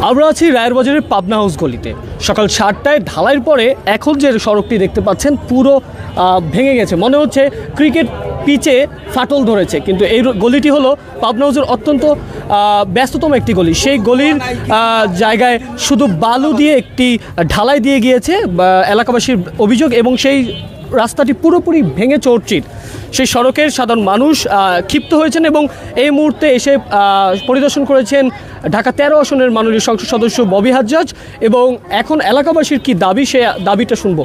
আমরা আছি রায়ের বাজারের পাবনা হাউস গলিতে। সকাল 7টায় ঢালাইয়ের পরে এখন যে সড়কটি দেখতে পাচ্ছেন পুরো ভেঙে গেছে, মনে হচ্ছে ক্রিকেট পিচে ফাটল ধরেছে। কিন্তু এই গলিটি হলো পাবনা হাউসের অত্যন্ত ব্যস্ততম একটি গলি। সেই গলির জায়গায় শুধু বালু দিয়ে একটি ঢালাই দিয়ে গিয়েছে এলাকাবাসীর অভিযোগ, এবং সেই রাস্তাটি পুরোপুরি ভেঙে চৌচির। সেই সড়কের সাধারণ মানুষ ক্ষিপ্ত হয়েছেন এবং এই মুহূর্তে এসে পরিদর্শন করেছেন ঢাকা 13 আসনের মাননীয় সংসদ সদস্য ববি হাজ্জাজ। এবং এখন এলাকাবাসীর কি দাবি, সে দাবিটা শুনবো।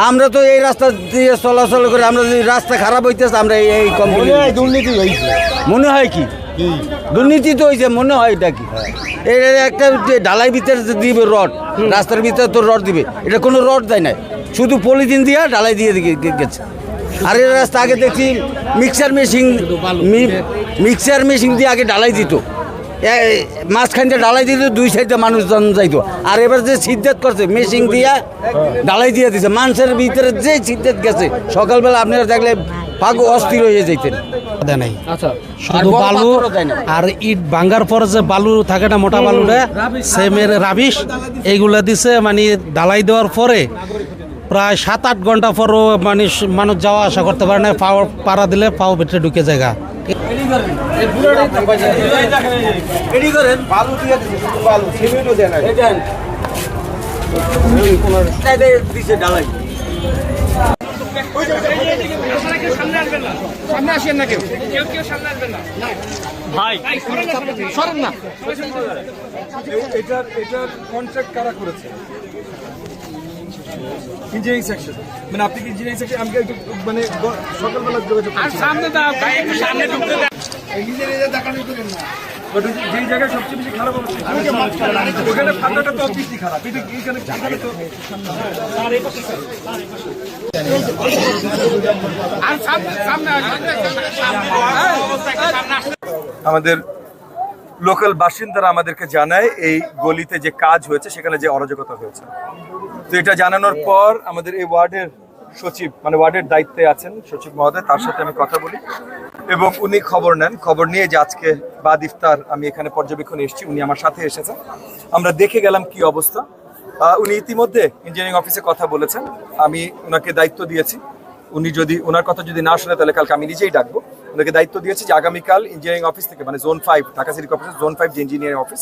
আমরা তো এই রাস্তা দিয়ে চলাচল করে, আমরা যদি রাস্তা খারাপ হইতেছে আমরা এই দুর্নীতি হয়েছে। মনে হয় কি দুর্নীতি তো হয়েছে, মনে হয় এটা কি এটা একটা ঢালাই ভিতরে দিবে রড, রাস্তার ভিতরে তো রড দিবে, এটা কোনো রড দেয় না, শুধু পলিথিন দিয়ে ঢালাই দিয়ে গেছে। আর এই রাস্তা আগে দেখছি মিক্সার মেশিন দিয়ে আগে ঢালাই দিত, মাঝখানটা ঢালাই দিত, দুই সাইডে মানুষজন যাইতো। আর এবার যে সিদ্ধাত করছে মেশিন দিয়া ঢালাই দিয়ে দিছে, মানুষের ভিতরে যে সিদ্ধাত গেছে সকালবেলা আপনারা দেখলে পাগ অস্থির হয়ে যাইতেন। আচ্ছা, শুধু বালু আর ইট ভাঙ্গার পর যে বালু থাকে না, মোটা বালুটা সেমের রাবিশ এইগুলা দিছে। মানে ঢালাই দেওয়ার পরে প্রায় 7-8 ঘন্টা পরও মানুষ যাওয়া আসা করতে পারে না, পাও পাড়া দিলে পাও ভিতরে ঢুকে জায়গা। এটার কন্ট্রাক্ট কারা করেছে? Engineering section. মানে আপনি কি ইঞ্জিনিয়ারিং সেকশন? আমি একটু মানে সকালবেলা যোগাযোগ করছি। সামনে দাও ভাই, একটু সামনে ঢুকতে দাও। ইঞ্জিনিয়ারিং দেখানো করেন না, বাট যেই জায়গায় সবচেয়ে বেশি খারাপ অবস্থা ওখানে ফান্ডাটা তো বেশি খারাপ। এটা এখানে তো আমাদের লোকাল বাসিন্দারা আমাদেরকে জানায় এই গলিতে যে কাজ হয়েছে সেখানে যে অরাজকতা হয়েছে। তো এটা জানানোর পর আমাদের এই ওয়ার্ডের সচিব, মানে ওয়ার্ডের দায়িত্বে আছেন সচিব মহোদয়, তার সাথে আমি কথা বলি এবং উনি খবর নেন। খবর নিয়ে যে আজকে বাদ ইফতার আমি এখানে পর্যবেক্ষণে এসেছি, উনি আমার সাথে এসেছেন, আমরা দেখে গেলাম কি অবস্থা। উনি ইতিমধ্যে ইঞ্জিনিয়ারিং অফিসে কথা বলেছেন, আমি ওনাকে দায়িত্ব দিয়েছি, উনি যদি ওনার কথা যদি না শুনে তাহলে কালকে আমি নিজেই ডাকবো। ওনাকে দায়িত্ব দিয়েছি যে আগামীকাল ইঞ্জিনিয়ারিং অফিস থেকে, মানে zone 5 Dhaka city corporation zone 5 যে ইঞ্জিনিয়ারিং অফিস